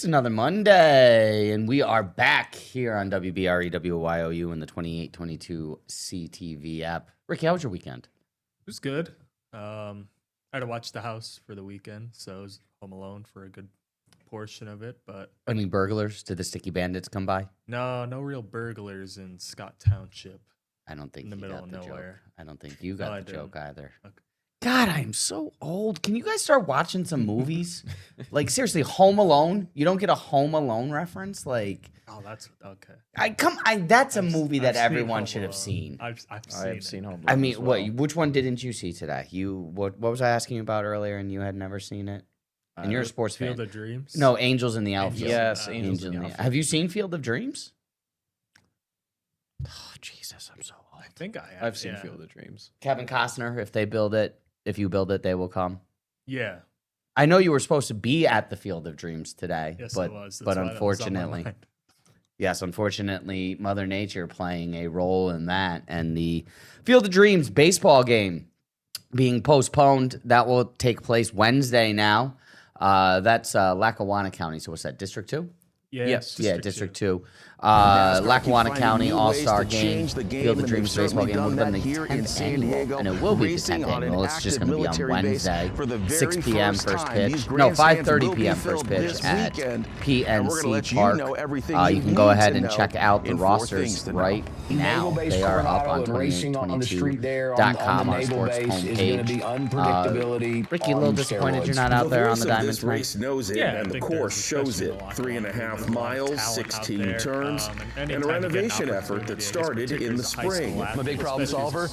It's another Monday, and we are back here on WBRE, WYOU, and the 2822 CTV app. Ricky, how was your weekend? It was good. I had to watch The House for the weekend, so I was home alone for a good portion of it. But Any burglars? Did the sticky bandits come by? no real burglars in Scott Township. I don't think in the you middle got of the nowhere. joke. I don't think you got the joke either. Okay. God, I am so old. Can you guys start watching some movies? Like, seriously, Home Alone? You don't get a Home Alone reference? Like, Oh, that's okay. That's a movie I've that seen everyone Home should have Alone. seen. I've seen Home Alone. I mean, as well. which one didn't you see today? What was I asking you about earlier and you had never seen it? And you're a sports fan. Field of Dreams. No, Angels in the Outfield. Yes, Angels in the Outfield. Have you seen Field of Dreams? Oh, Jesus, I'm so old. I think I have. I've seen Field of Dreams. Kevin Costner, if you build it, they will come. Yeah. I know you were supposed to be at the Field of Dreams today, Yes, but it was. That's but why that was on my unfortunately, mind. yes, unfortunately, Mother Nature playing a role in that, and the Field of Dreams baseball game being postponed. That will take place Wednesday now. That's Lackawanna County. So what's that? District 2? Yeah. Yes. District 2. Lackawanna County All-Star Game, Field of Dreams baseball game would have been the 10th annual, and it will be the 10th annual. It's just going to be on Wednesday, 6 p.m. first pitch. No, 5:30 p.m. first pitch at PNC Park. You can go ahead and check out the rosters right now. They are up on 2822.com, our sports homepage. Ricky, a little disappointed you're not out there on the diamond tonight. Race knows it, and the course shows it. 3.5 miles, 16 turns, and a renovation effort that started in the spring. I'm a big problem solver.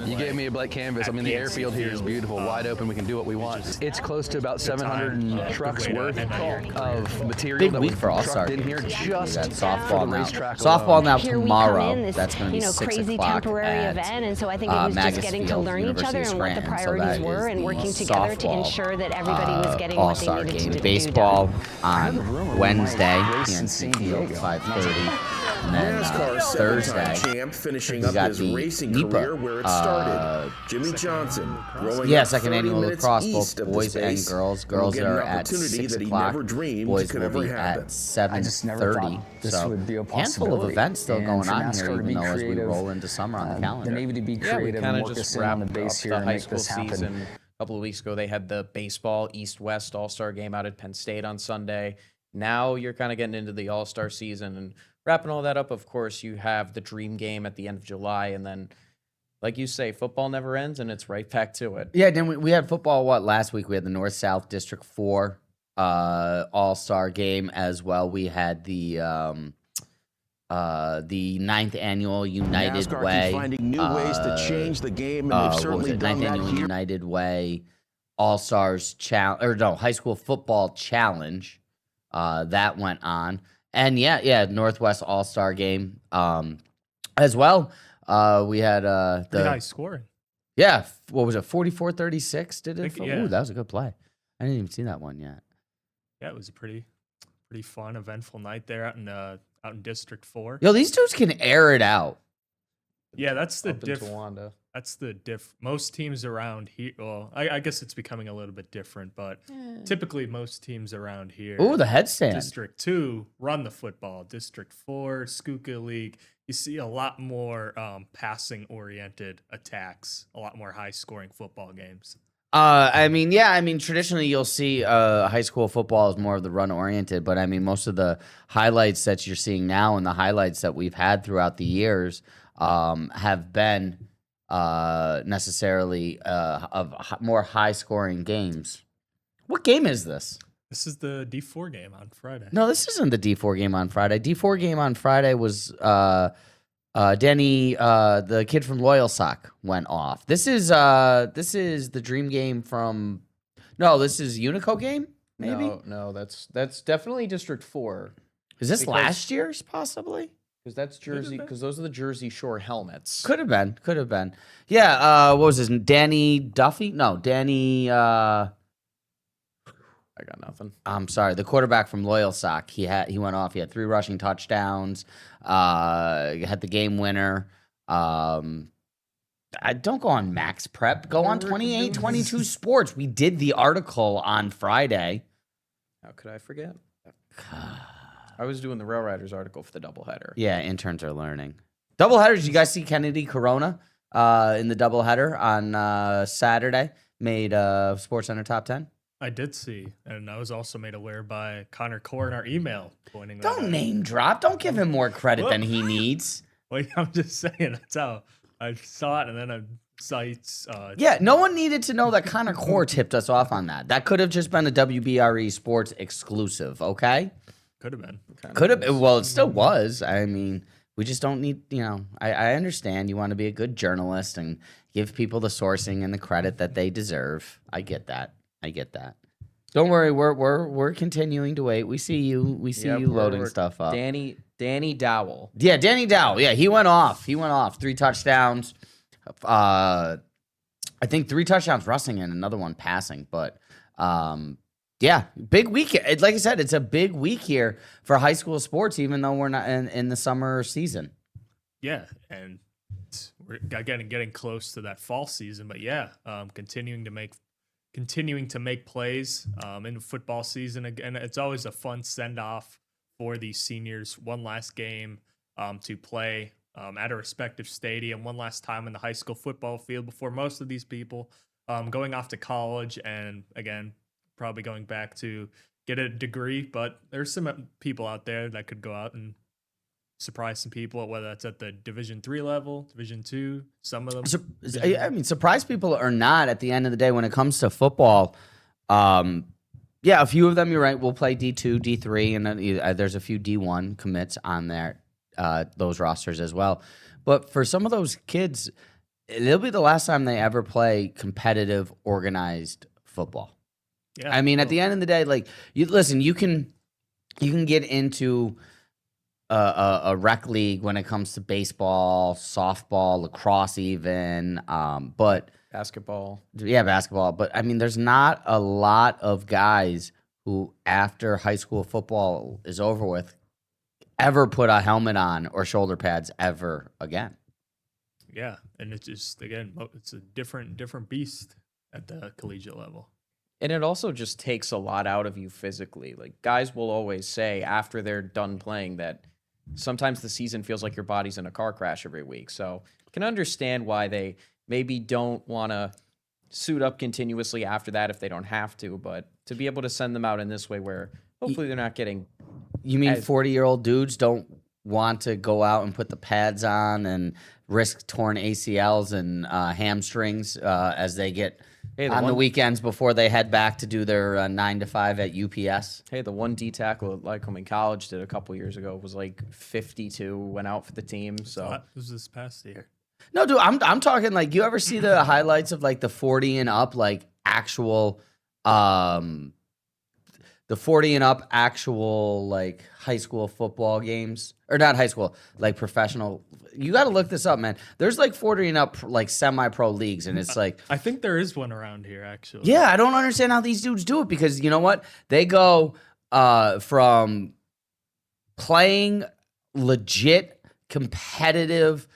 You gave me a blank canvas. I mean, the airfield here is beautiful, wide open. We can do what we want. It's close to about 700 trucks worth of material Big that week was for All-Star trucked in here games. just We got for softball the now. racetrack Softball alone. now Here we tomorrow. come in, this, That's going to be 6 crazy o'clock temporary at event, and so I think it was just getting to Field, learn each other and what the Scranton. So priorities that were, is and the working together to softball, ensure that everybody was getting what they All-Star needed game. to do. Baseball on Wednesday, PNC Field, 5:30. And then NASCAR Thursday, seven-time champ finishing we up got his the racing NEPA, career where it started. Jimmy Johnson, growing up second 30 annual minutes lacrosse, east both of boys the and space, girls. will Girls get an are at opportunity 6 that he o'clock. never dreamed Boys could will ever be happen. at 7:30. So handful of events still going on here, even though as we roll into summer on the calendar. The Navy to be Yeah, we creative kind and of work just us in on wrapped the base up here the and high make school this happen. season. A couple of weeks ago, they had the baseball East-West All-Star game out at Penn State on Sunday. Now you're kind of getting into the All-Star season and wrapping all that up. Of course, you have the Dream Game at the end of July, and then, like you say, football never ends, and it's right back to it. Yeah, then we had football, last week? We had the North-South District 4 All-Star game as well. We had the 9th annual United NASCAR Way. keeps finding new ways to change the game, and they've certainly done 9th that annual here. United Way All-Stars High School Football Challenge. That went on. And Northwest All-Star game as well. We had Pretty high scoring. Yeah, what was it? 44-36 did it? Yeah. Ooh, that was a good play. I didn't even see that one yet. Yeah, it was a pretty fun, eventful night there out in District 4. Yo, these dudes can air it out. Yeah, that's the Up in diff. Towanda. That's the diff. Most teams around here, well, I guess it's becoming a little bit different, but typically most teams around here. Ooh, the headstand. District 2 run the football. District 4, Schuylkill League, you see a lot more passing-oriented attacks, a lot more high-scoring football games. Traditionally you'll see high school football is more of the run-oriented, but I mean, most of the highlights that you're seeing now and the highlights that we've had throughout the years have been necessarily of more high-scoring games. What game is this? This is the D4 game on Friday. No, this isn't the D4 game on Friday. D4 game on Friday was Denny, the kid from Loyal Sock, went off. This is the Dream game from. No, this is Unico game. Maybe No, that's definitely District 4. is this because- last year's possibly? Because that's Jersey. Because those are the Jersey Shore helmets. Could have been. Yeah. What was his? Danny Duffy? No, Danny. I got nothing. I'm sorry, the quarterback from Loyal Sock. He went off. He had 3 rushing touchdowns. Had the game winner. I don't go on Max Prep. Go on 2822 Sports. We did the article on Friday. How could I forget? I was doing the Rail Riders article for the doubleheader. Yeah, interns are learning. Doubleheaders, you guys see Kennedy Corona in the doubleheader on Saturday? Made SportsCenter top 10? I did see, and I was also made aware by Connor Core in our email pointing that Don't out. name drop. Don't give him more credit than he needs. Well, I'm just saying, that's how I saw it, and then I saw it's... Yeah, no one needed to know that Connor Core tipped us off on that. That could have just been a WBRE Sports exclusive, okay? Could have been. Could have been. Well, it still was. I mean, we just don't need, I understand you want to be a good journalist and give people the sourcing and the credit that they deserve. I get that. Don't worry, we're continuing to wait. We see you. We see you loading stuff up. Danny Dowell. Yeah, Danny Dowell. Yeah, he went off. 3 touchdowns. I think 3 touchdowns rushing and another one passing. But yeah, big week. Like I said, it's a big week here for high school sports, even though we're not in the summer season. Yeah, and we're getting close to that fall season. But yeah, continuing to make plays in football season. Again, it's always a fun send-off for these seniors. One last game to play at a respective stadium, one last time in the high school football field before most of these people going off to college and, again, probably going back to get a degree. But there's some people out there that could go out and surprise some people, whether that's at the Division III level, Division II, some of them. I mean, surprise people or not, at the end of the day, when it comes to football, yeah, a few of them, you're right, will play D2, D3, and then there's a few D1 commits on there, those rosters as well. But for some of those kids, it'll be the last time they ever play competitive, organized football. Yeah, I mean, at the end of the day, like, you can get into a rec league when it comes to baseball, softball, lacrosse, even, but basketball. Yeah, basketball. But I mean, there's not a lot of guys who, after high school football is over with, ever put a helmet on or shoulder pads ever again. Yeah, and it's just, again, it's a different beast at the collegiate level. And it also just takes a lot out of you physically. Like, guys will always say after they're done playing that sometimes the season feels like your body's in a car crash every week. So I can understand why they maybe don't want to suit up continuously after that if they don't have to. But to be able to send them out in this way where hopefully they're not getting... You mean 40-year-old dudes don't want to go out and put the pads on and risk torn ACLs and hamstrings as they get... the weekends before they head back to do their 9 to 5 at UPS. Hey, the one D tackle at Lycoming College did a couple years ago was like 52, went out for the team. So it was this past year. No, dude, I'm talking like, you ever see the highlights of like the 40 and up, like actual, the 40 and up actual like high school football games, or not high school, like professional. You got to look this up, man. There's like 40 and up like semi-pro leagues, and it's like, I think there is one around here actually. Yeah, I don't understand how these dudes do it, because you know what? They go from playing legit competitive,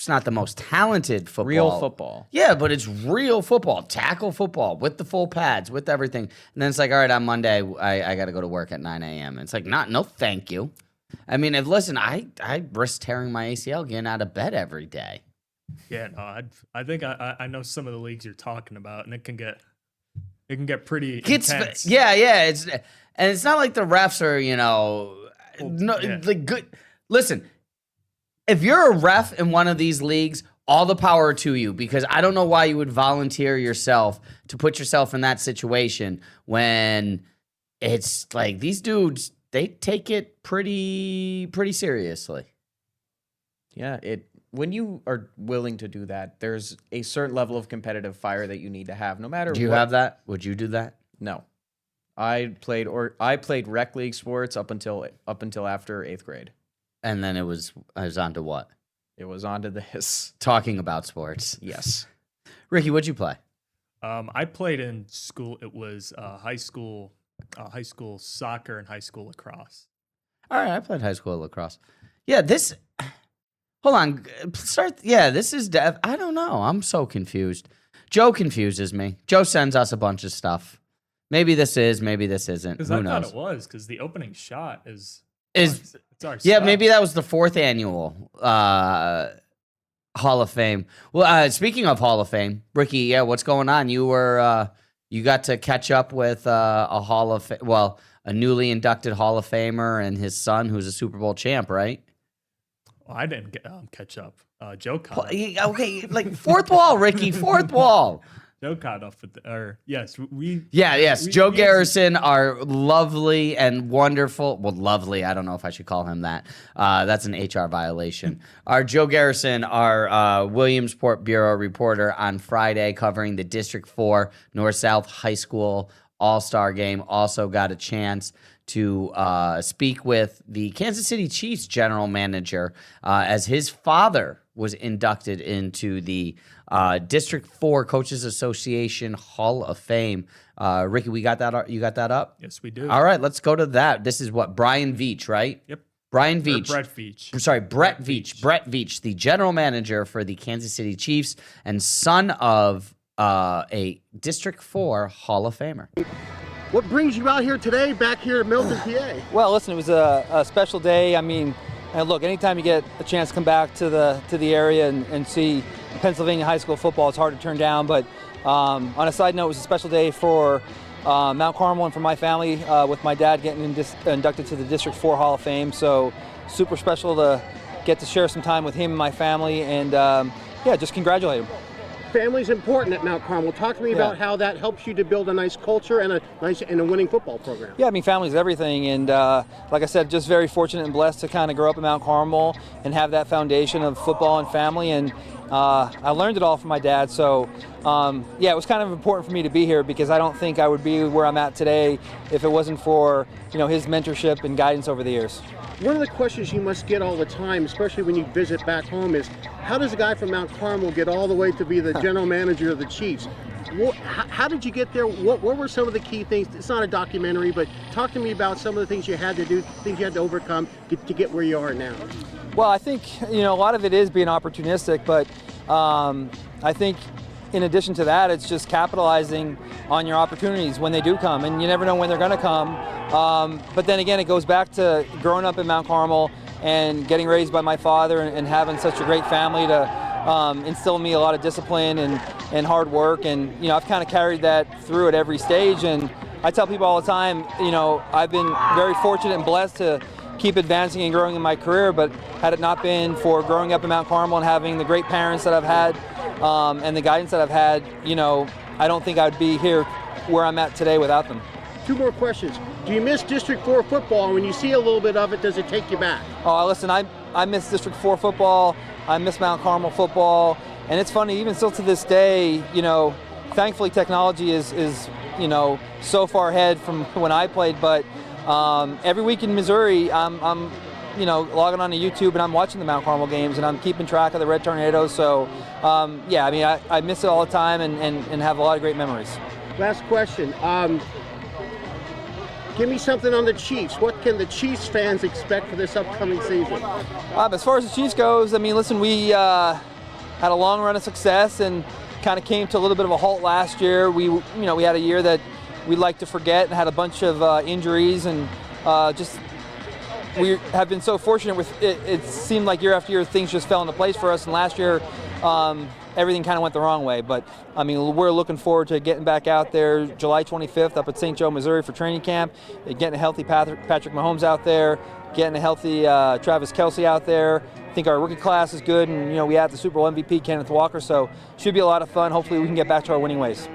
it's not the most talented football. real football. Yeah, but it's real football, tackle football with the full pads, with everything. And then it's like, all right, on Monday, I got to go to work at 9 a.m. And it's like, no, thank you. I mean, I risk tearing my ACL getting out of bed every day. Yeah, no, I think I know some of the leagues you're talking about, and it can get pretty intense. Yeah, it's not like the refs are, good. Listen. If you're a ref in one of these leagues, all the power to you, because I don't know why you would volunteer yourself to put yourself in that situation when it's like these dudes, they take it pretty seriously. Yeah, when you are willing to do that, there's a certain level of competitive fire that you need to have, no matter. Do you have that? Would you do that? No, I played rec league sports up until after 8th grade. And then I was on to what? It was on to this. Talking about sports. Yes. Ricky, what'd you play? I played in school. It was high school soccer and high school lacrosse. All right, I played high school lacrosse. Yeah, hold on. This is I don't know. I'm so confused. Joe confuses me. Joe sends us a bunch of stuff. Maybe this is, maybe this isn't. Because Who I thought knows? it was, because the opening shot is Is it's our yeah, stuff. maybe that was the 4th annual Hall of Fame. Well, speaking of Hall of Fame, Ricky, yeah, what's going on? You were you got to catch up with a newly inducted Hall of Famer and his son, who's a Super Bowl champ, right? Well, I didn't catch up. Joe caught up. Okay, like fourth wall, Ricky, fourth wall. Joe caught up with, yes, we. Yes, Joe Garrison, our lovely and wonderful, well, lovely, I don't know if I should call him that. That's an HR violation. Our Joe Garrison, our Williamsport Bureau reporter on Friday covering the District 4 North-South High School All-Star Game, also got a chance to speak with the Kansas City Chiefs general manager as his father was inducted into the District 4 Coaches Association Hall of Fame. Ricky, we got that. You got that up? Yes, we do. All right, let's go to that. This is what, Brian Veach, right? Yep. Brian Or Veach. Brett Veach. Sorry, Brett Veach. Brett Veach, the general manager for the Kansas City Chiefs and son of a District 4 Hall of Famer. What brings you out here today, back here at Milton, PA? Well, listen, it was a special day. I mean, and look, anytime you get a chance to come back to the area and see Pennsylvania high school football, it's hard to turn down. But on a side note, it was a special day for Mount Carmel and for my family, with my dad getting inducted to the District 4 Hall of Fame. So super special to get to share some time with him and my family, and just congratulate him. Family's important at Mount Carmel. Talk to me about how that helps you to build a nice culture and a winning football program. Yeah, I mean, family's everything, and like I said, just very fortunate and blessed to kind of grow up in Mount Carmel and have that foundation of football and family, and I learned it all from my dad. So it was kind of important for me to be here, because I don't think I would be where I'm at today if it wasn't for his mentorship and guidance over the years. One of the questions you must get all the time, especially when you visit back home, is how does a guy from Mount Carmel get all the way to be the general manager of the Chiefs? How did you get there? What were some of the key things? It's not a documentary, but talk to me about some of the things you had to do, things you had to overcome to get where you are now. Well, I think a lot of it is being opportunistic, but I think in addition to that, it's just capitalizing on your opportunities when they do come, and you never know when they're going to come. But then again, it goes back to growing up in Mount Carmel and getting raised by my father and having such a great family to instill in me a lot of discipline and hard work. And I've kind of carried that through at every stage. And I tell people all the time, I've been very fortunate and blessed to keep advancing and growing in my career. But had it not been for growing up in Mount Carmel and having the great parents that I've had and the guidance that I've had, I don't think I'd be here where I'm at today without them. Two more questions. Do you miss District 4 football? And when you see a little bit of it, does it take you back? Oh, listen, I miss District 4 football. I miss Mount Carmel football. And it's funny, even still to this day, thankfully technology is so far ahead from when I played. But every week in Missouri, I'm logging on to YouTube and I'm watching the Mount Carmel games and I'm keeping track of the Red Tornadoes. So, I miss it all the time and have a lot of great memories. Last question. Give me something on the Chiefs. What can the Chiefs fans expect for this upcoming season? As far as the Chiefs goes, I mean, listen, we had a long run of success and kind of came to a little bit of a halt last year. We had a year that we like to forget and had a bunch of injuries, and we have been so fortunate with it. It seemed like year after year things just fell into place for us, and last year everything kind of went the wrong way. But I mean, we're looking forward to getting back out there July 25th up at St. Joe, Missouri for training camp, getting a healthy Patrick Mahomes out there, getting a healthy Travis Kelce out there. I think our rookie class is good, and we had the Super Bowl MVP Kenneth Walker, so should be a lot of fun. Hopefully we can get back to our winning ways.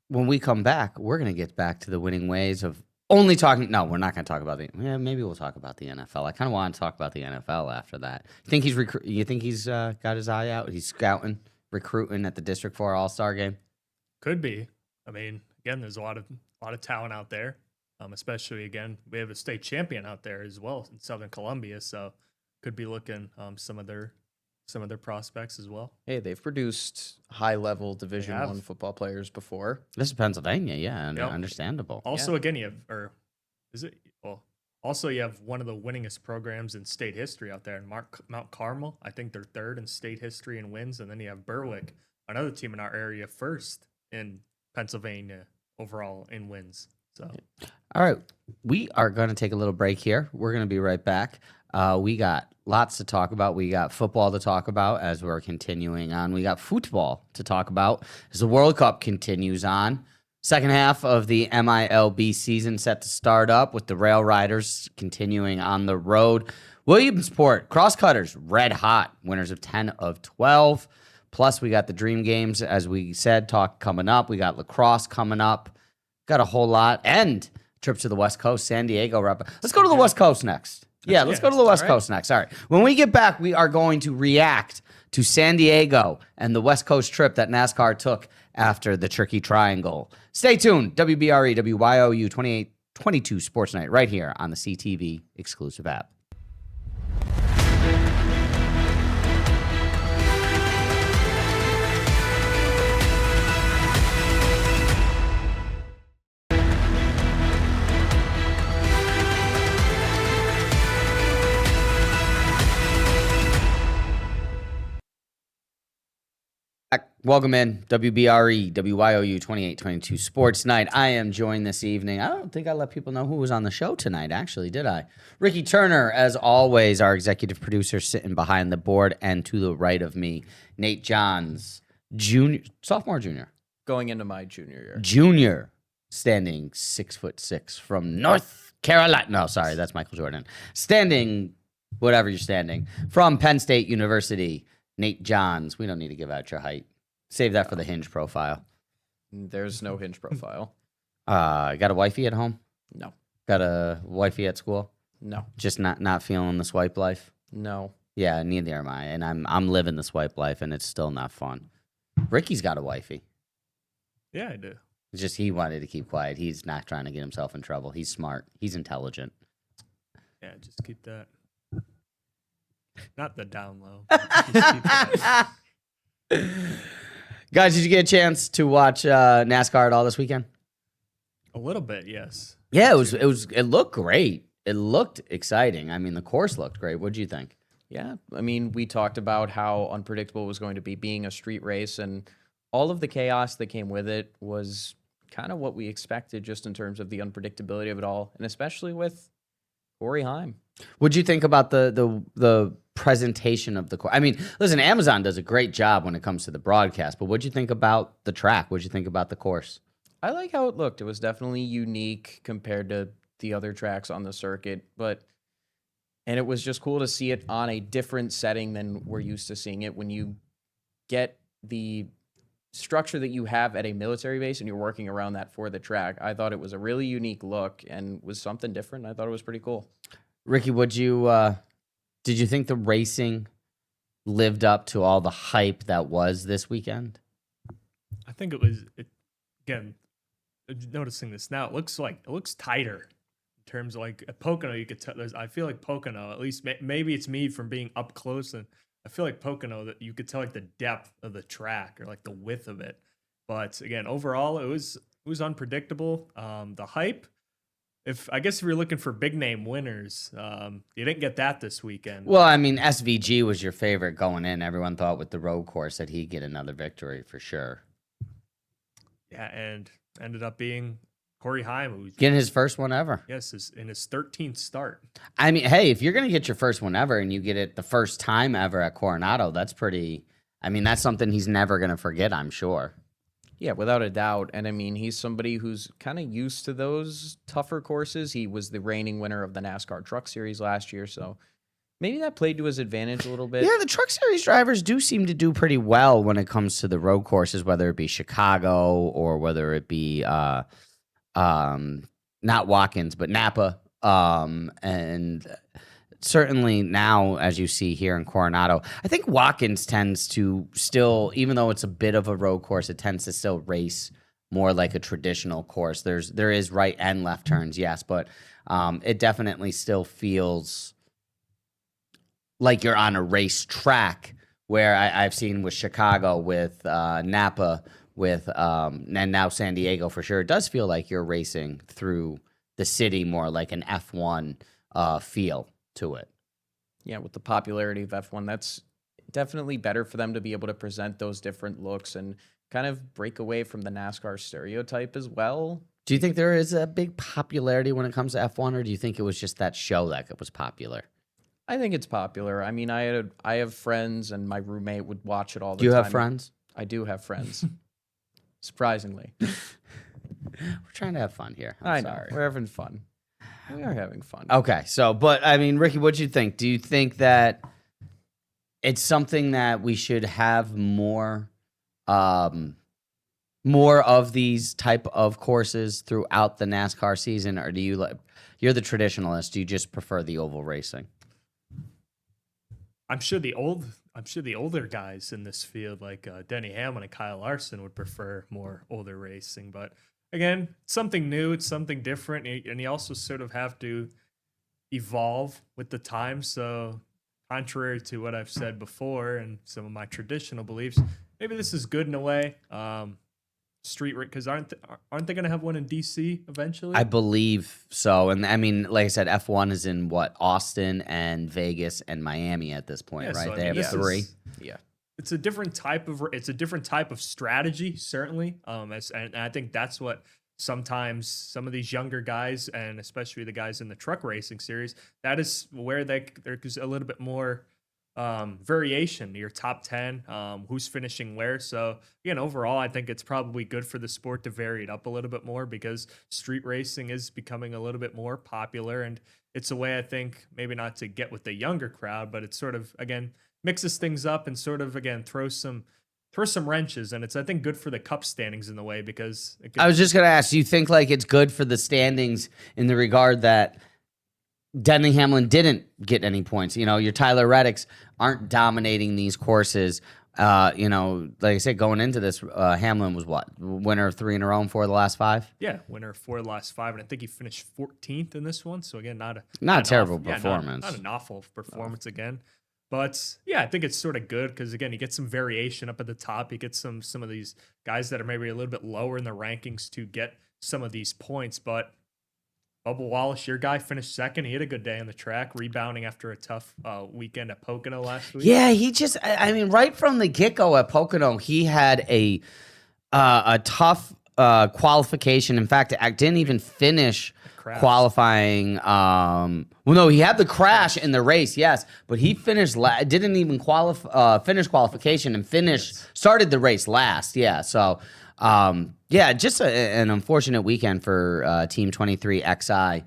When we come back, we're going to get back to the winning ways of only talking. No, we're not going to talk about maybe we'll talk about the NFL. I kind of want to talk about the NFL after that. You think he's got his eye out? He's scouting, recruiting at the District 4 All-Star game? Could be. I mean, again, there's a lot of talent out there. Especially, again, we have a state champion out there as well in Southern Columbia, so could be looking some of their prospects as well. Hey, they've produced high-level Division I football players before. This is Pennsylvania, yeah, and understandable. Also, again, you have one of the winningest programs in state history out there in Mount Carmel. I think they're third in state history in wins, and then you have Berwick, another team in our area, first in Pennsylvania overall in wins. So, all right, we are going to take a little break here. We're going to be right back. We got lots to talk about. We got football to talk about as we're continuing on. We got football to talk about as the World Cup continues on. Second half of the MILB season set to start up with the Rail Riders continuing on the road. Williamsport Crosscutters red hot, winners of 10 of 12. Plus, we got the Dream Games, as we said, talk coming up. We got lacrosse coming up. Got a whole lot. And trip to the West Coast, San Diego. Let's go to the West Coast next. Let's go to the West Coast next. All right. When we get back, we are going to react to San Diego and the West Coast trip that NASCAR took after the Tricky Triangle. Stay tuned. WBRE, WYOU 2822 Sports Night right here on the CTV exclusive app. Welcome in, WBRE, WYOU 2822 Sports Night. I am joined this evening. I don't think I let people know who was on the show tonight, actually, did I? Ricky Turner, as always, our executive producer, sitting behind the board, and to the right of me, Nate Johns, sophomore, junior? Going into my junior year. Junior, standing 6'6" from North Carolina. No, sorry, that's Michael Jordan. Standing, whatever you're standing, from Penn State University. Nate Johns, we don't need to give out your height. Save that for the Hinge profile. There's no Hinge profile. Got a wifey at home? No. Got a wifey at school? No. Just not feeling the swipe life? No. Yeah, neither am I. And I'm living the swipe life, and it's still not fun. Ricky's got a wifey. Yeah, I do. It's just he wanted to keep quiet. He's not trying to get himself in trouble. He's smart. He's intelligent. Yeah, just keep that. Not the down low. Just keep that. Guys, did you get a chance to watch NASCAR at all this weekend? A little bit, yes. Yeah, it looked great. It looked exciting. I mean, the course looked great. What did you think? Yeah, I mean, we talked about how unpredictable it was going to be being a street race, and all of the chaos that came with it was kind of what we expected, just in terms of the unpredictability of it all, and especially with Corey Heim. What'd you think about the presentation of the course? I mean, listen, Amazon does a great job when it comes to the broadcast, but what'd you think about the track? What'd you think about the course? I like how it looked. It was definitely unique compared to the other tracks on the circuit, and it was just cool to see it on a different setting than we're used to seeing it. When you get the structure that you have at a military base and you're working around that for the track, I thought it was a really unique look and was something different. I thought it was pretty cool. Ricky, did you think the racing lived up to all the hype that was this weekend? I think again, noticing this now, it looks tighter in terms of like at Pocono. You could tell. I feel like Pocono, at least maybe it's me from being up close, and I feel like Pocono that you could tell like the depth of the track or like the width of it. But again, overall, it was unpredictable. The hype. If you're looking for big name winners, you didn't get that this weekend. Well, I mean, SVG was your favorite going in. Everyone thought with the road course that he'd get another victory for sure. Yeah, and ended up being Corey Heim, who's getting his first one ever. Yes, in his 13th start. I mean, hey, if you're gonna get your first one ever and you get it the first time ever at Coronado, that's pretty. I mean, that's something he's never gonna forget, I'm sure. Yeah, without a doubt. And I mean, he's somebody who's kind of used to those tougher courses. He was the reigning winner of the NASCAR Truck Series last year, so maybe that played to his advantage a little bit. Yeah, the Truck Series drivers do seem to do pretty well when it comes to the road courses, whether it be Chicago or whether it be not Watkins, but Napa. And certainly now, as you see here in Coronado, I think Watkins tends to still, even though it's a bit of a road course, it tends to still race more like a traditional course. There is right and left turns, yes, but it definitely still feels like you're on a race track, where I've seen with Chicago, with Napa, with and now San Diego for sure. It does feel like you're racing through the city more like an F1 feel to it. Yeah, with the popularity of F1, that's definitely better for them to be able to present those different looks and kind of break away from the NASCAR stereotype as well. Do you think there is a big popularity when it comes to F1, or do you think it was just that show that was popular? I think it's popular. I mean, I have friends, and my roommate would watch it all the time. Do you have friends? I do have friends. Surprisingly. We're trying to have fun here. I know. We're having fun. We are having fun. Okay, so, but I mean, Ricky, what do you think? Do you think that it's something that we should have more of these type of courses throughout the NASCAR season, or do you you're the traditionalist? Do you just prefer the oval racing? I'm sure the older guys in this field, like Denny Hamlin and Kyle Larson, would prefer more older racing. But again, something new, it's something different, and you also sort of have to evolve with the times. So, contrary to what I've said before and some of my traditional beliefs, maybe this is good in a way. Street, because aren't they going to have one in DC eventually? I believe so, and I mean, like I said, F1 is in what, Austin and Vegas and Miami at this point, right? So, they have 3. Yeah, it's a different type of strategy, certainly. And I think that's what sometimes some of these younger guys, and especially the guys in the truck racing series, that is where there's a little bit more variation, your top 10, who's finishing where. So again, overall, I think it's probably good for the sport to vary it up a little bit more, because street racing is becoming a little bit more popular, and it's a way, I think, maybe not to get with the younger crowd, but it's sort of, again, mixes things up and sort of, again, throws some wrenches, and it's, I think, good for the cup standings in the way, because I was just going to ask, do you think like it's good for the standings in the regard that Denny Hamlin didn't get any points? You know, your Tyler Reddicks aren't dominating these courses. You know, like I said, going into this, Hamlin was what? Winner of 3 in a row and 4 of the last 5? Yeah, winner of 4 of the last 5, and I think he finished 14th in this one. So again, not a terrible performance. Not an awful performance again. But yeah, I think it's sort of good because, again, you get some variation up at the top. You get some of these guys that are maybe a little bit lower in the rankings to get some of these points. But Bubba Wallace, your guy, finished second. He had a good day on the track, rebounding after a tough weekend at Pocono last week. Yeah, he just, I mean, right from the get-go at Pocono, he had a tough qualification. In fact, I didn't even finish qualifying. Well, no, he had the crash in the race, yes, but he finished. Didn't even finish qualification and started the race last. Yeah, so yeah, just an unfortunate weekend for Team 23XI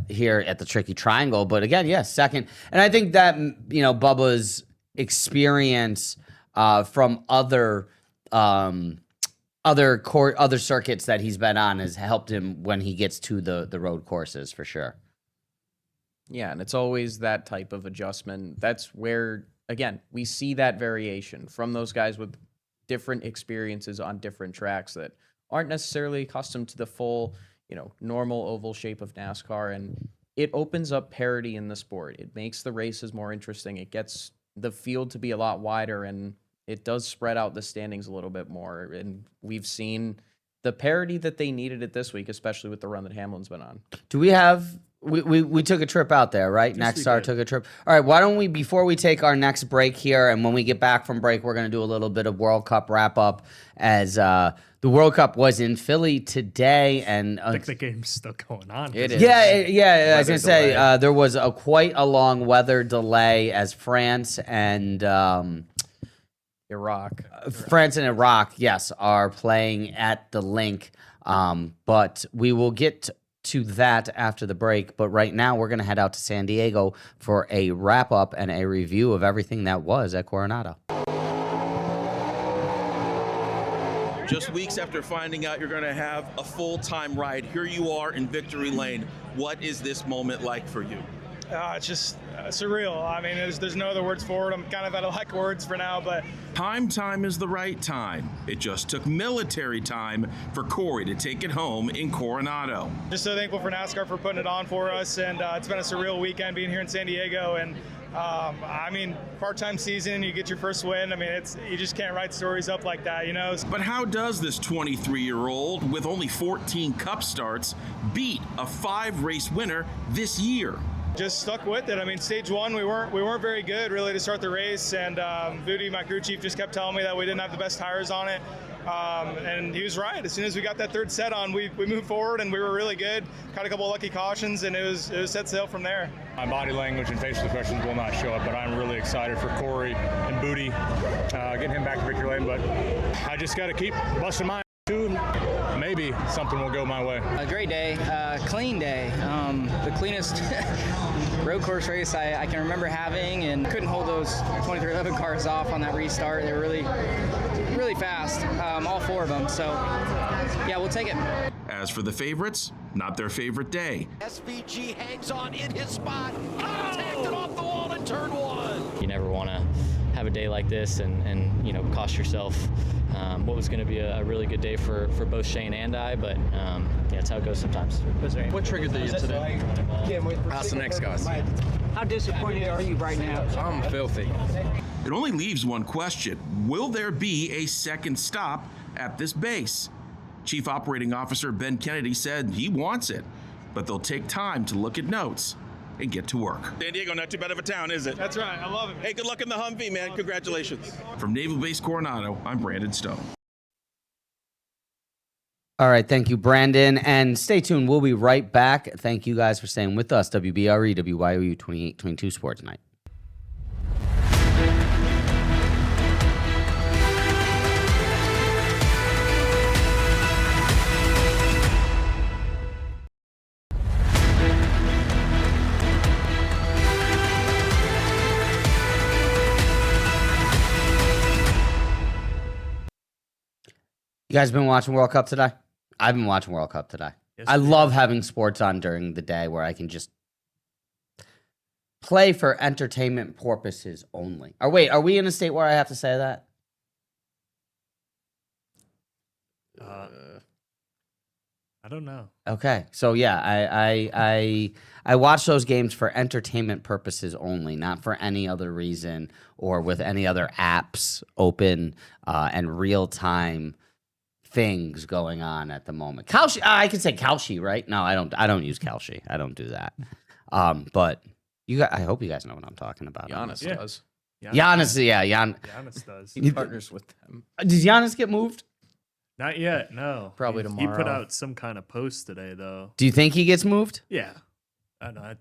here at the Tricky Triangle. But again, yes, second, and I think that Bubba's experience from other circuits that he's been on has helped him when he gets to the road courses for sure. Yeah, and it's always that type of adjustment. That's where, again, we see that variation from those guys with different experiences on different tracks that aren't necessarily accustomed to the full, normal oval shape of NASCAR. And it opens up parity in the sport. It makes the races more interesting. It gets the field to be a lot wider, and it does spread out the standings a little bit more. And we've seen the parity that they needed it this week, especially with the run that Hamlin's been on. Do we have... We took a trip out there, right? Yes, Nexstar took a trip. All right, why don't we, before we take our next break here, and when we get back from break, we're going to do a little bit of World Cup wrap-up, as the World Cup was in Philly today. And I think the game's still going on. It is. Yeah, I was going to say, there was quite a long weather delay as France and... Iraq, yes, are playing at the link. But we will get to that after the break. But right now, we're going to head out to San Diego for a wrap-up and a review of everything that was at Coronado. Just weeks after finding out you're going to have a full-time ride, here you are in Victory Lane. What is this moment like for you? It's just surreal. I mean, there's no other words for it. I'm kind of out of lack of words for now, but... Time is the right time. It just took military time for Corey to take it home in Coronado. Just so thankful for NASCAR for putting it on for us, and it's been a surreal weekend being here in San Diego, and I mean, part-time season, you get your first win. I mean, you just can't write stories up like that, But how does this 23-year-old with only 14 Cup starts beat a 5-race winner this year? Just stuck with it. I mean, stage one, we weren't very good really to start the race, and Voody, my crew chief, just kept telling me that we didn't have the best tires on it. And he was right. As soon as we got that third set on, we moved forward and we were really good. Caught a couple of lucky cautions, and it was set sail from there. My body language and facial expressions will not show it, but I'm really excited for Corey and Booty, getting him back to victory lane. But I just got to keep busting my too. Maybe something will go my way. A great day, clean day. The cleanest road course race I can remember having, and couldn't hold those 2311 cars off on that restart. They were really fast, all four of them. So, yeah, we'll take it. As for the favorites, not their favorite day. SVG hangs on in his spot. Tacked it off the wall in turn one. You never want to have a day like this and you know, cost yourself what was going to be a really good day for both Shane and I, but yeah, that's how it goes sometimes. What triggered you today? Ask the next guys. How disappointed are you right now? I'm filthy. It only leaves one question. Will there be a second stop at this base? Chief Operating Officer Ben Kennedy said he wants it, but they'll take time to look at notes and get to work. San Diego, not too bad of a town, is it? That's right. I love it. Hey, good luck in the Humvee, man. Congratulations. From Naval Base Coronado, I'm Brandon Stone. All right, thank you, Brandon. And stay tuned. We'll be right back. Thank you guys for staying with us. WBRE, WYOU 2822 Sports Night. You guys been watching World Cup today? I've been watching World Cup today. Yes, I love having sports on during the day where I can just play for entertainment purposes only. Or wait, are we in a state where I have to say that? I don't know. Okay, so yeah, I watch those games for entertainment purposes only, not for any other reason or with any other apps open and real time things going on at the moment. Kalshi, I can say Kalshi, right? No, I don't use Kalshi. I don't do that. But I hope you guys know what I'm talking about. Giannis does. Giannis, yeah, Giannis does. He partners with them. Does Giannis get moved? Not yet, no. Probably He tomorrow. put out some kind of post today, though. Do you think he gets moved? Yeah. I don't know.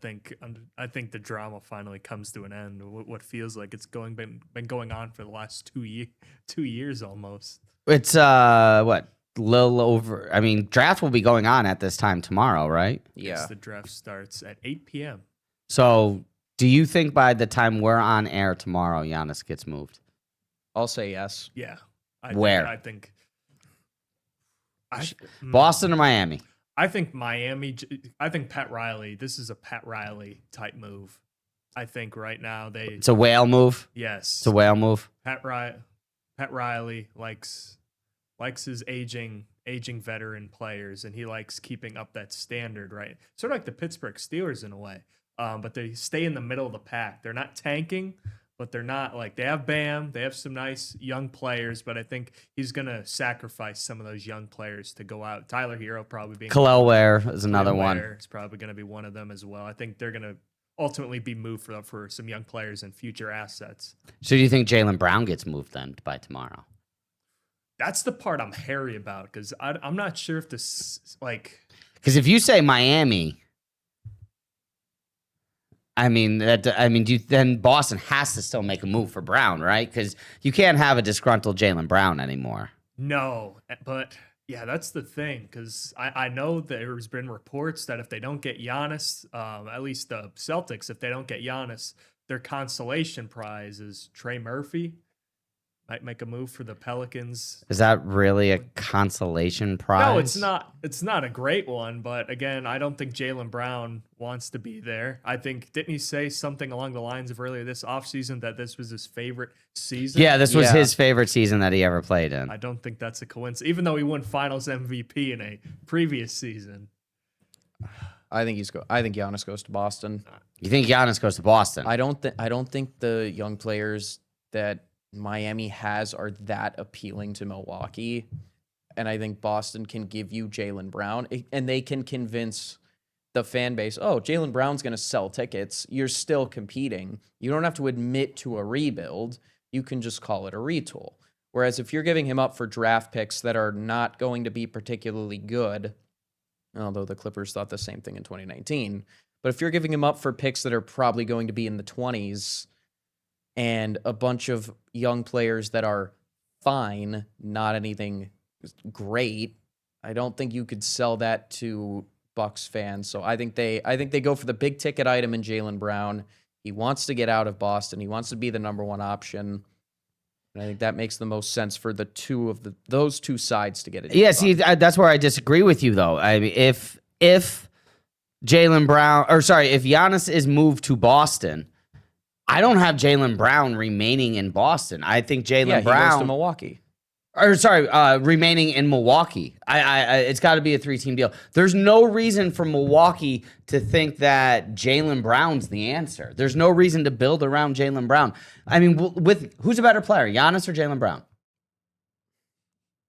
I think the drama finally comes to an end. What feels like it's been going on for the last 2 years almost. It's what? Little over. I mean, draft will be going on at this time tomorrow, right? Yeah. Yes, the draft starts at 8 p.m. So, do you think by the time we're on air tomorrow, Giannis gets moved? I'll say yes. Yeah. Where? Boston or Miami? I think Miami. I think Pat Riley. This is a Pat Riley type move. I think right now It's a whale move. Yes. It's a whale move. Pat Riley likes his aging veteran players, and he likes keeping up that standard, right? Sort of like the Pittsburgh Steelers in a way. But they stay in the middle of the pack. They're not tanking, but they're not like they have Bam. They have some nice young players, but I think he's gonna sacrifice some of those young players to go out. Tyler Hero probably being Khalil Ware is another one. It's probably gonna be one of them as well. I think they're gonna ultimately be moved for some young players and future assets. So do you think Jaylen Brown gets moved then by tomorrow? That's the part I'm hairy about because I'm not sure if this because if you say Miami, then Boston has to still make a move for Brown, right? Because you can't have a disgruntled Jaylen Brown anymore. No, but yeah, that's the thing. Because I know there's been reports that if they don't get Giannis, at least the Celtics, if they don't get Giannis, their consolation prize is Trey Murphy. Might make a move for the Pelicans. Is that really a consolation prize? No, it's not. It's not a great one, but again, I don't think Jaylen Brown wants to be there. I think, didn't he say something along the lines of earlier this offseason that this was his favorite season? Yeah, this was his favorite season that he ever played in. I don't think that's a coincidence, even though he won Finals MVP in a previous season. I think Giannis goes to Boston. You think Giannis goes to Boston? I don't think the young players that Miami has are that appealing to Milwaukee, and I think Boston can give you Jaylen Brown, and they can convince the fan base, oh, Jaylen Brown's going to sell tickets. You're still competing. You don't have to admit to a rebuild. You can just call it a retool. Whereas if you're giving him up for draft picks that are not going to be particularly good, although the Clippers thought the same thing in 2019, but if you're giving him up for picks that are probably going to be in the 20s and a bunch of young players that are fine, not anything great, I don't think you could sell that to Bucks fans. So I think they go for the big ticket item in Jaylen Brown. He wants to get out of Boston. He wants to be the number one option. And I think that makes the most sense for those two sides to get it. Yeah, see, that's where I disagree with you, though. I mean, if Jaylen Brown, or sorry, if Giannis is moved to Boston, I don't have Jaylen Brown remaining in Boston. I think Jaylen Brown he goes to Milwaukee. Or sorry, remaining in Milwaukee. It's got to be a 3-team deal. There's no reason for Milwaukee to think that Jaylen Brown's the answer. There's no reason to build around Jaylen Brown. I mean, with who's a better player, Giannis or Jaylen Brown?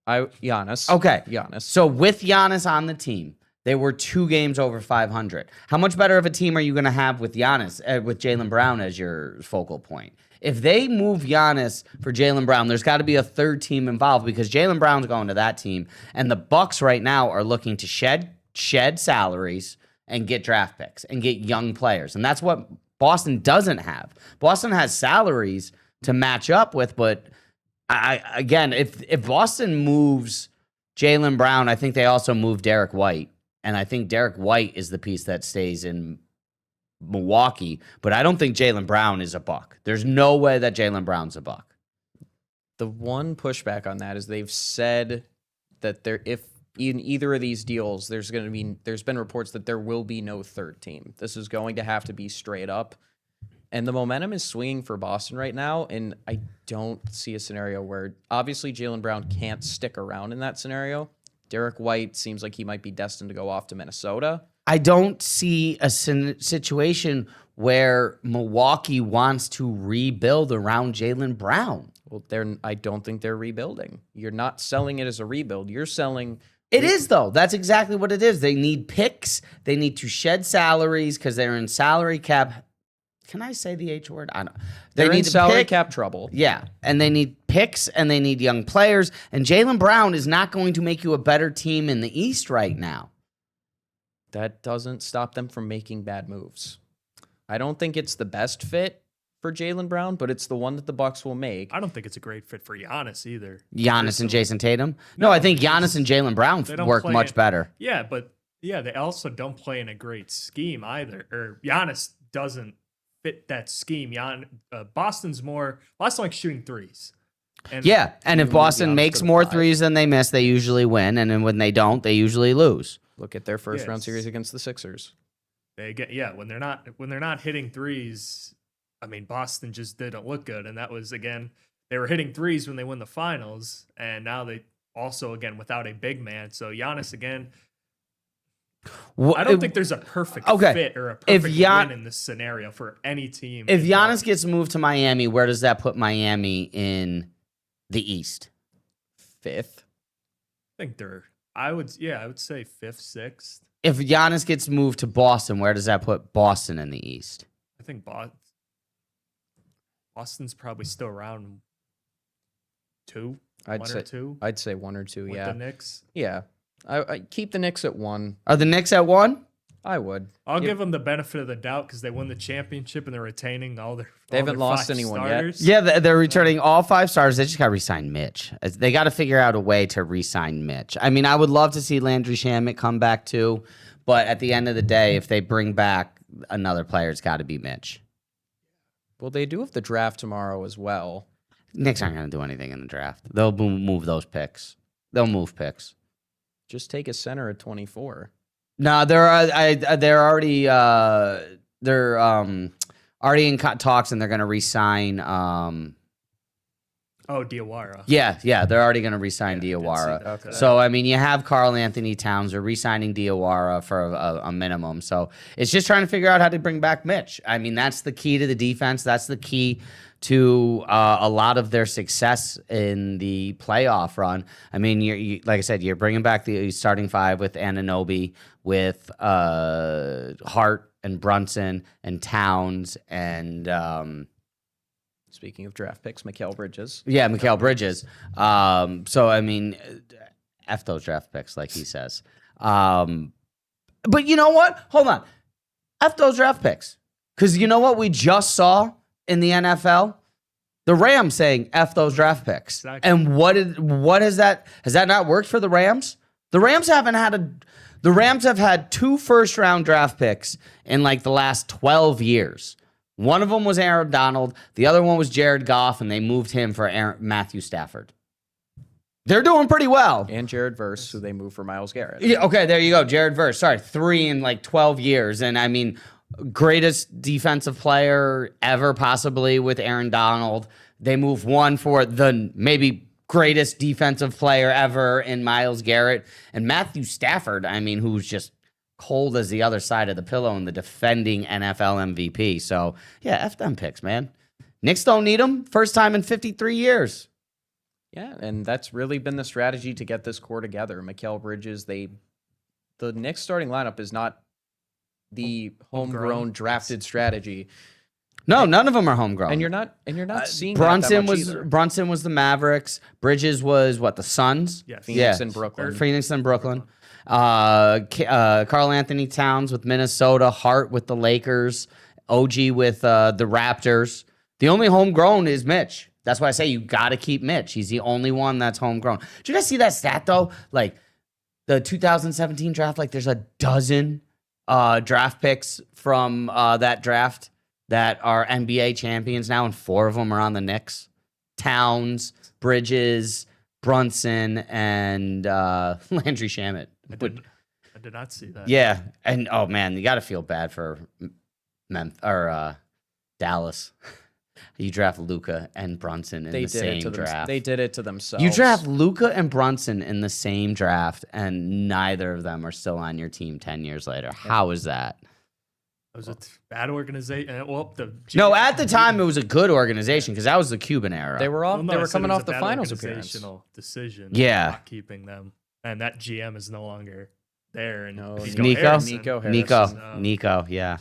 Giannis. Okay, Giannis. So with Giannis on the team, they were 2 games over 500. How much better of a team are you going to have with Giannis, with Jaylen Brown as your focal point? If they move Giannis for Jaylen Brown, there's got to be a third team involved because Jaylen Brown's going to that team, and the Bucks right now are looking to shed salaries and get draft picks and get young players, and that's what Boston doesn't have. Boston has salaries to match up with, but again, if Boston moves Jaylen Brown, I think they also move Derek White, and I think Derek White is the piece that stays in Milwaukee, but I don't think Jaylen Brown is a Buck. There's no way that Jaylen Brown's a Buck. The one pushback on that is they've said that if in either of these deals, there's been reports that there will be no third team. This is going to have to be straight up. And the momentum is swinging for Boston right now, and I don't see a scenario where obviously Jaylen Brown can't stick around in that scenario. Derek White seems like he might be destined to go off to Minnesota. I don't see a situation where Milwaukee wants to rebuild around Jaylen Brown. Well, I don't think they're rebuilding. You're not selling it as a rebuild. You're selling... It is, though. That's exactly what it is. They need picks. They need to shed salaries because they're in salary cap. Can I say the H word? I don't know. They're in salary cap trouble. Yeah, and they need picks and they need young players. And Jaylen Brown is not going to make you a better team in the East right now. That doesn't stop them from making bad moves. I don't think it's the best fit for Jaylen Brown, but it's the one that the Bucks will make. I don't think it's a great fit for Giannis either. Giannis and Jason Tatum? No, I think Giannis and Jaylen Brown work much better. Yeah, but they also don't play in a great scheme either. Or Giannis doesn't fit that scheme. Boston likes shooting threes. And if Boston makes more threes than they miss, they usually win. And then when they don't, they usually lose. Look at their first round series against the Sixers. When they're not hitting threes, I mean, Boston just didn't look good, and that was again they were hitting threes when they won the finals, and now they also again without a big man. So Giannis again, I don't think there's a perfect fit or a perfect win in this scenario for any team. If Giannis gets moved to Miami, where does that put Miami in the East? 5th. I think I would say 5th, 6th. If Giannis gets moved to Boston, where does that put Boston in the East? I think Boston's probably still around 2. I'd say 1 or 2. With the Knicks. Yeah, I keep the Knicks at 1. Are the Knicks at 1? I would. I'll give them the benefit of the doubt because they won the championship and they're retaining all their. They haven't lost anyone starters. yet. Yeah, they're returning all 5 stars. They just got to re-sign Mitch. They got to figure out a way to re-sign Mitch. I mean, I would love to see Landry Shamet come back too, but at the end of the day, if they bring back another player, it's got to be Mitch. Well, they do have the draft tomorrow as well. Knicks aren't going to do anything in the draft. They'll move those picks. They'll move picks. Just take a center at 24. No, they're already already in talks, and they're going to re-sign. Oh, Diawara. Yeah, they're already going to re-sign Diawara. So, I mean, you have Karl Anthony Towns. They're re-signing Diawara for a minimum. So, it's just trying to figure out how to bring back Mitch. I mean, that's the key to the defense. That's the key to a lot of their success in the playoff run. I mean, you like I said, you're bringing back the starting five with Anunoby, with Hart and Brunson and Towns and speaking of draft picks, Mikal Bridges. Yeah, Mikal Bridges. So, I mean, F those draft picks, like he says. But you know what? Hold on. F those draft picks. Because you know what we just saw in the NFL? The Rams saying F those draft picks. Exactly. And what has that not worked for the Rams? The Rams have had 2 first-round draft picks in like the last 12 years. One of them was Aaron Donald. The other one was Jared Goff, and they moved him for Matthew Stafford. They're doing pretty well. And Jared Verse, who they moved for Myles Garrett. Yeah, okay, there you go. Jared Verse. Sorry, 3 in like 12 years. And I mean, greatest defensive player ever, possibly, with Aaron Donald. They moved one for the maybe greatest defensive player ever in Myles Garrett. And Matthew Stafford, I mean, who's just cold as the other side of the pillow and the defending NFL MVP. So, yeah, F them picks, man. Knicks don't need them. First time in 53 years. Yeah, and that's really been the strategy to get this core together. Mikal Bridges, the Knicks starting lineup is not the homegrown drafted strategy. No, none of them are homegrown. And you're not seeing Brunson that much either. Brunson was the Mavericks. Bridges was what, the Suns? Yeah, Phoenix and Brooklyn. Phoenix and Brooklyn. Karl Anthony Towns with Minnesota, Hart with the Lakers, OG with the Raptors. The only homegrown is Mitch. That's why I say you got to keep Mitch. He's the only one that's homegrown. Did you guys see that stat though? Like the 2017 draft, like there's a dozen draft picks from that draft that are NBA champions now, and 4 of them are on the Knicks. Towns, Bridges, Brunson, and Landry Shamet. I did not see that. Yeah, and oh man, you got to feel bad for Dallas. You draft Luka and Brunson in the same draft. They did it to themselves. You draft Luka and Brunson in the same draft, and neither of them are still on your team 10 years later. How is that? Was it bad organization? Well, no, at the time it was a good organization because that was the Cuban era. They were coming off the finals appearance. Decision. Yeah, not keeping them, and that GM is no longer there. And Nico, yeah.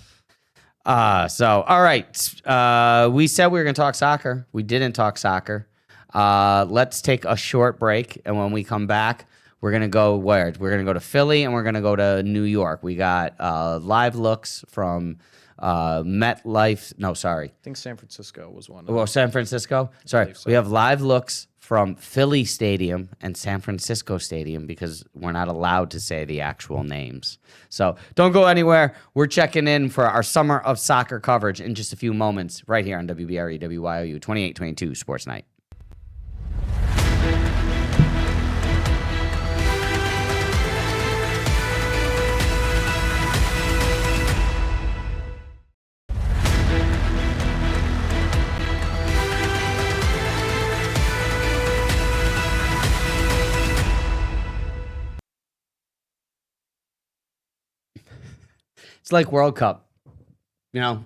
So all right, we said we were gonna talk soccer. We didn't talk soccer. Let's take a short break, and when we come back, we're going to go where? We're going to go to Philly, and we're going to go to New York. We got live looks from MetLife. No, sorry. I think San Francisco was one. Well, San Francisco? Sorry. So. We have live looks from Philly Stadium and San Francisco Stadium because we're not allowed to say the actual names. So don't go anywhere. We're checking in for our Summer of Soccer coverage in just a few moments right here on WBRE, WYOU 2822 Sports Night. It's like World Cup, you know,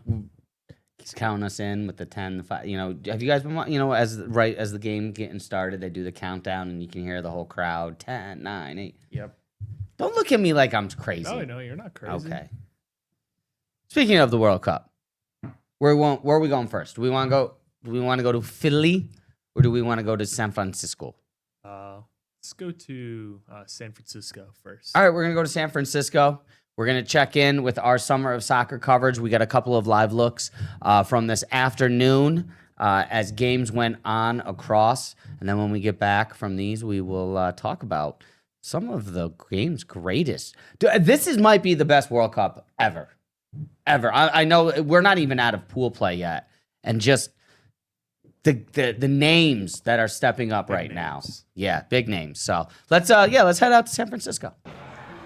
he's counting us in with the 10, the 5, you know, have you guys been, you know, as the game getting started, they do the countdown and you can hear the whole crowd, 10, 9, 8. Yep. Don't look at me like I'm crazy. No, you're not crazy. Okay. Speaking of the World Cup, where are we going first? Do we want to go to Philly or do we want to go to San Francisco? Let's go to San Francisco first. All right, we're going to go to San Francisco. We're going to check in with our Summer of Soccer coverage. We got a couple of live looks from this afternoon as games went on across. And then when we get back from these, we will talk about some of the game's greatest. This might be the best World Cup ever. I know we're not even out of pool play yet. And just the names that are stepping up right now. Yeah, big names. So let's head out to San Francisco.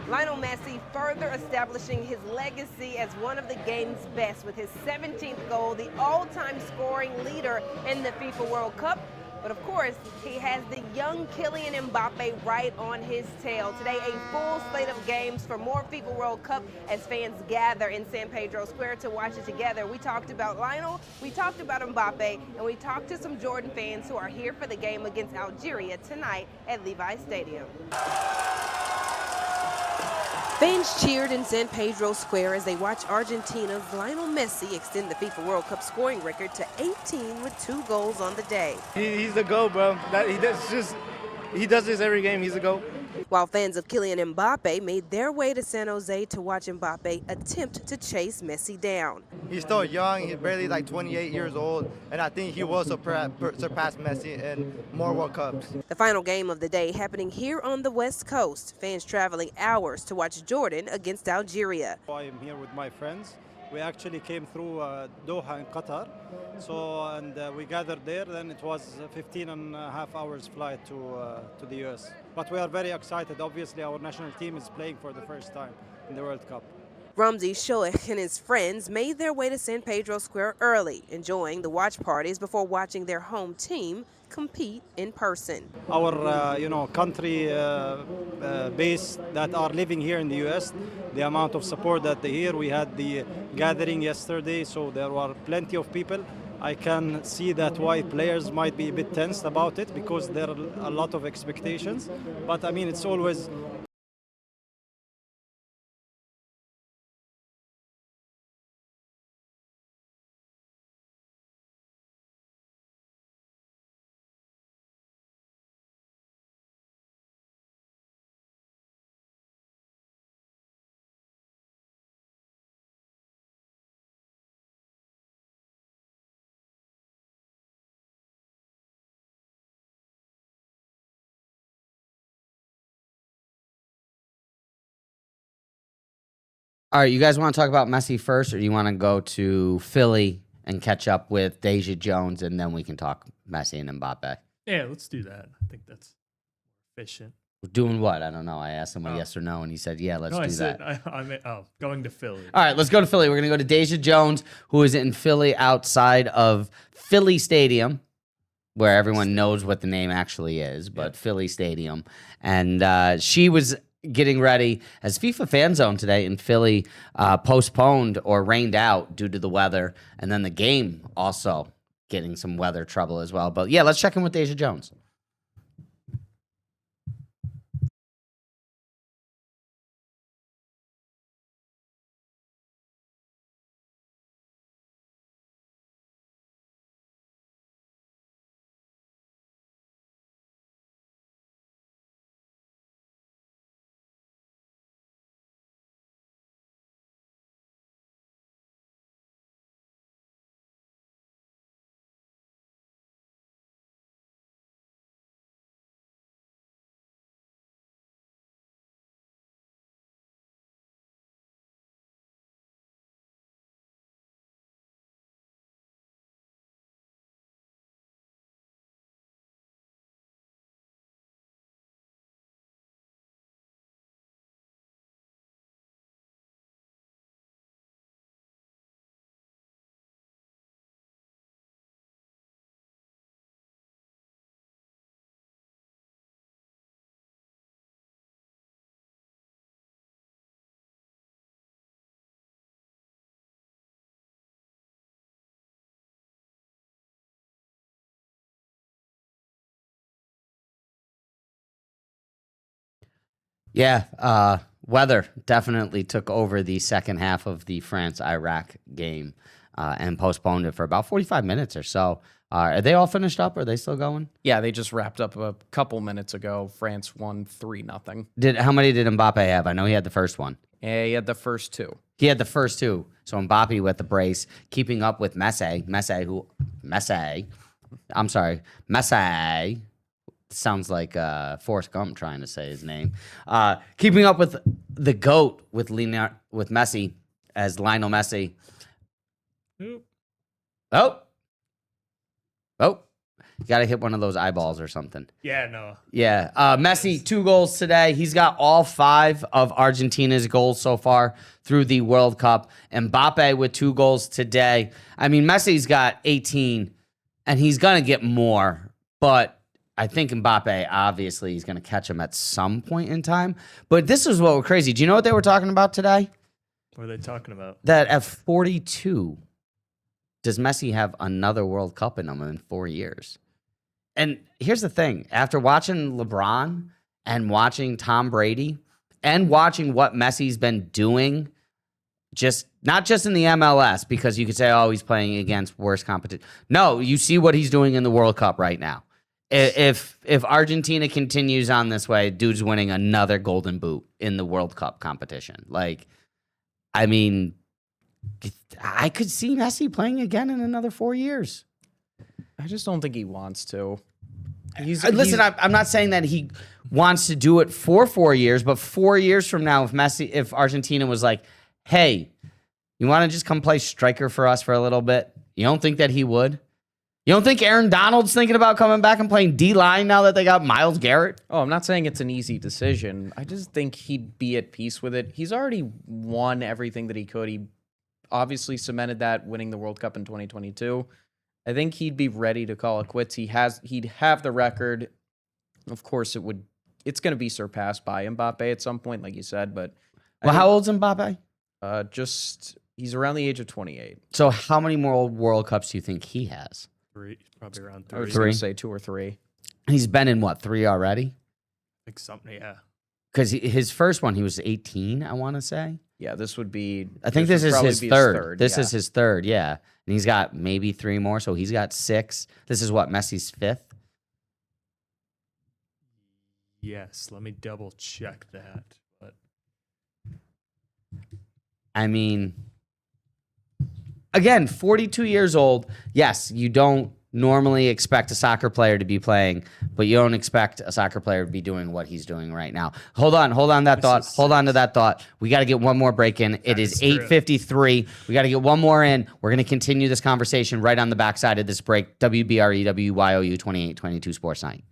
Lionel Messi further establishing his legacy as one of the game's best with his 17th goal, the all-time scoring leader in the FIFA World Cup. But of course, he has the young Kylian Mbappe right on his tail. Today, a full slate of games for more FIFA World Cup as fans gather in San Pedro Square to watch it together. We talked about Lionel, we talked about Mbappe, and we talked to some Jordan fans who are here for the game against Algeria tonight at Levi Stadium. Fans cheered in San Pedro Square as they watch Argentina's Lionel Messi extend the FIFA World Cup scoring record to 18 with 2 goals on the day. He's the GOAT, bro. He does this every game. He's the GOAT. While fans of Kylian Mbappe made their way to San Jose to watch Mbappe attempt to chase Messi down. He's still young. He's barely like 28 years old, and I think he will surpass Messi in more World Cups. The final game of the day happening here on the West Coast. Fans traveling hours to watch Jordan against Algeria. I am here with my friends. We actually came through Doha in Qatar, and we gathered there. Then it was 15 and a half hours flight to the US. But we are very excited. Obviously, our national team is playing for the first time in the World Cup. Ramzi Shoaib and his friends made their way to San Pedro Square early, enjoying the watch parties before watching their home team compete in person. Our country base that are living here in the U.S., the amount of support that they hear. We had the gathering yesterday, so there were plenty of people. I can see that why players might be a bit tensed about it because there are a lot of expectations. But I mean, it's always All right, you guys want to talk about Messi first, or do you want to go to Philly and catch up with Deja Jones, and then we can talk Messi and Mbappe? Yeah, let's do that. I think that's efficient. Doing what? I don't know. I asked him a yes or no, and he said, yeah, let's do that. I meant, going to Philly. All right, let's go to Philly. We're going to go to Deja Jones, who is in Philly outside of Philly Stadium, where everyone knows what the name actually is, but Philly Stadium. And she was getting ready as FIFA Fan Zone today in Philly postponed or rained out due to the weather, and then the game also getting some weather trouble as well. But yeah, let's check in with Deja Jones. Yeah, weather definitely took over the second half of the France-Iraq game and postponed it for about 45 minutes or so. Are they all finished up? Or are they still going? Yeah, they just wrapped up a couple minutes ago. France won 3-0. How many did Mbappe have? I know he had the first one. Yeah, he had the first two. He had the first two. So Mbappe with the brace, keeping up with Messi. Messi. Sounds like Forrest Gump trying to say his name. Keeping up with the GOAT with Messi as Lionel Messi. Oh. You got to hit one of those eyeballs or something. Yeah, no. Yeah. Messi, 2 goals today. He's got all 5 of Argentina's goals so far through the World Cup. Mbappe with 2 goals today. I mean, Messi's got 18, and he's going to get more But I think Mbappe, obviously, is going to catch him at some point in time. But this is what was crazy. Do you know what they were talking about today? What are they talking about? That at 42, does Messi have another World Cup in him in 4 years? And here's the thing. After watching LeBron and watching Tom Brady and watching what Messi's been doing, not just in the MLS, because you could say, oh, he's playing against worse competition. No, you see what he's doing in the World Cup right now. If Argentina continues on this way, dude's winning another Golden Boot in the World Cup competition. Like, I mean, I could see Messi playing again in another 4 years. I just don't think he wants to. Listen, I'm not saying that he wants to do it for 4 years, but 4 years from now, if Argentina was like, hey, you want to just come play striker for us for a little bit? You don't think that he would? You don't think Aaron Donald's thinking about coming back and playing D-line now that they got Myles Garrett? Oh, I'm not saying it's an easy decision. I just think he'd be at peace with it. He's already won everything that he could. He obviously cemented that winning the World Cup in 2022. I think he'd be ready to call it quits. He'd have the record. Of course, it's going to be surpassed by Mbappe at some point, like you said. But how old's Mbappe? He's around the age of 28. So how many more World Cups do you think he has? 3, probably around I 3. was going to say 2 or 3. He's been in what, 3 already? Like something, yeah. Because his first one, he was 18, I want to say. Yeah, this would be. I think this is his third. This yeah. is his third, yeah. And he's got maybe 3 more, so he's got 6. This is what, Messi's 5th? Yes, let me double check that. But I mean, again, 42 years old. Yes, you don't normally expect a soccer player to be playing, but you don't expect a soccer player to be doing what he's doing right now. Hold on that thought. Hold on to that thought. We got to get one more break in. It is 8:53. We got to get one more in. We're going to continue this conversation right on the backside of this break. WBRE, WYOU 2822 Sports Night.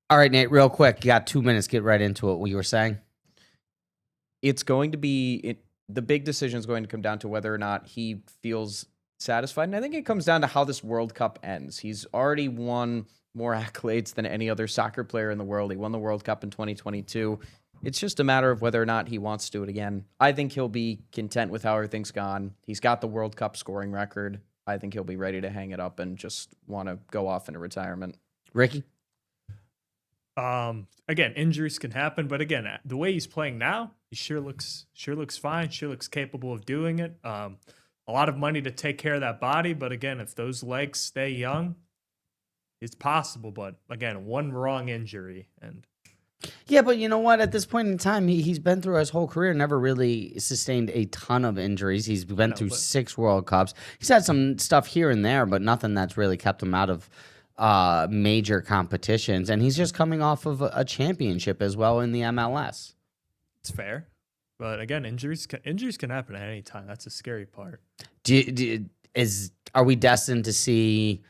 All right, Nate, real quick. You got 2 minutes. Get right into it. What you were saying? It's going to be the big decision is going to come down to whether or not he feels satisfied. And I think it comes down to how this World Cup ends. He's already won more accolades than any other soccer player in the world. He won the World Cup in 2022. It's just a matter of whether or not he wants to do it again. I think he'll be content with how everything's gone. He's got the World Cup scoring record. I think he'll be ready to hang it up and just want to go off into retirement. Ricky? Again, injuries can happen, but again, the way he's playing now, he sure looks fine. Sure looks capable of doing it. A lot of money to take care of that body, but again, if those legs stay young, it's possible. But again, one wrong injury and. Yeah, but you know what? At this point in time, he's been through his whole career, never really sustained a ton of injuries. He's been through 6 World Cups. He's had some stuff here and there, but nothing that's really kept him out of major competitions. And he's just coming off of a championship as well in the MLS. It's fair. But again, injuries can happen at any time. That's a scary part. Are we destined to see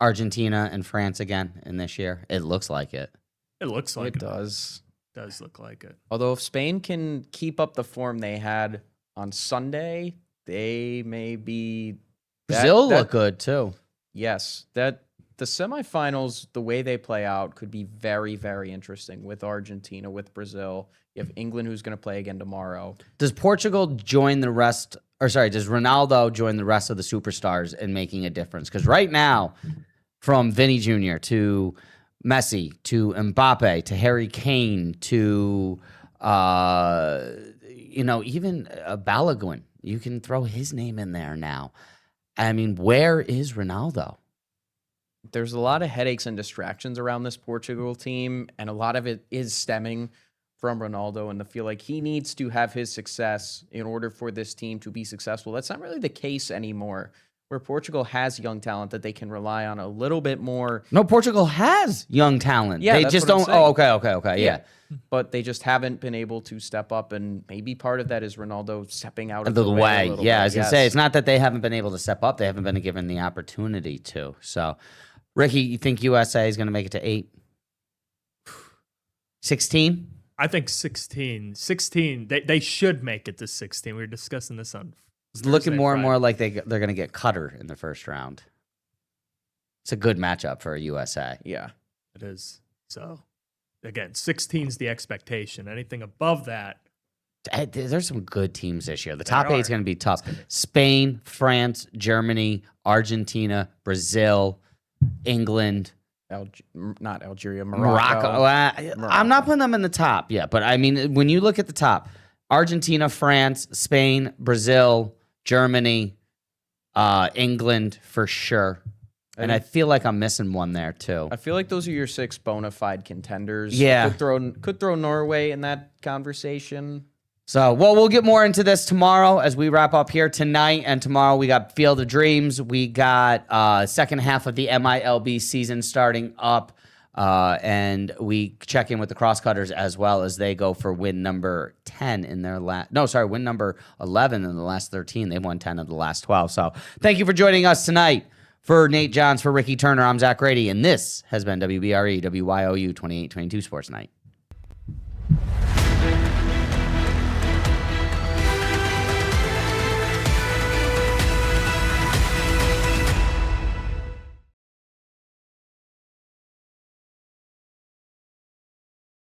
Argentina and France again in this year? It looks like it. It looks like it does. Does look like it. Although if Spain can keep up the form they had on Sunday, they may be. Brazil look good too. Yes, the semifinals, the way they play out, could be very, very interesting with Argentina, with Brazil. You have England, who's going to play again tomorrow. Does Portugal join the rest? Or sorry, does Ronaldo join the rest of the superstars in making a difference? Because right now, from Vinny Jr. to Messi to Mbappe to Harry Kane to even Balogun, you can throw his name in there now. I mean, where is Ronaldo? There's a lot of headaches and distractions around this Portugal team, and a lot of it is stemming from Ronaldo and the feel like he needs to have his success in order for this team to be successful. That's not really the case anymore where Portugal has young talent that they can rely on a little bit more. No, Portugal has young talent. Yeah, they that's just what I'm don't. saying. Oh, okay. Yeah. But they just haven't been able to step up, and maybe part of that is Ronaldo stepping out of The the way. a little Yeah, bit. I was going to say, it's not that they haven't been able to step up. They haven't been given the opportunity to. So, Ricky, you think USA is going to make it to 8? 16? I think 16. 16. They should make it to 16. We were discussing this on It's looking Thursday, more and Friday. more like they're going to get Qatar in the first round. It's a good matchup for USA. Yeah. It is. So, again, 16 is the expectation. Anything above that. There's some good teams this year. The top There 8 is are. going to be tough. Spain, France, Germany, Argentina, Brazil, England. Not Algeria, Morocco. I'm not putting them in the top yet, but I mean, when you look at the top, Argentina, France, Spain, Brazil, Germany, England for sure. And I feel like I'm missing one there too. I feel like those are your 6 bona fide contenders. Yeah. Could throw Norway in that conversation. So, well, we'll get more into this tomorrow as we wrap up here tonight. And tomorrow we got Field of Dreams. We got second half of the MILB season starting up. And we check in with the Crosscutters as well as they go for win number 10 in their win number 11 in the last 13. They've won 10 of the last 12. So thank you for joining us tonight. For Nate Johns, for Ricky Turner, I'm Zach Grady. And this has been WBRE, WYOU 2822 Sports Night.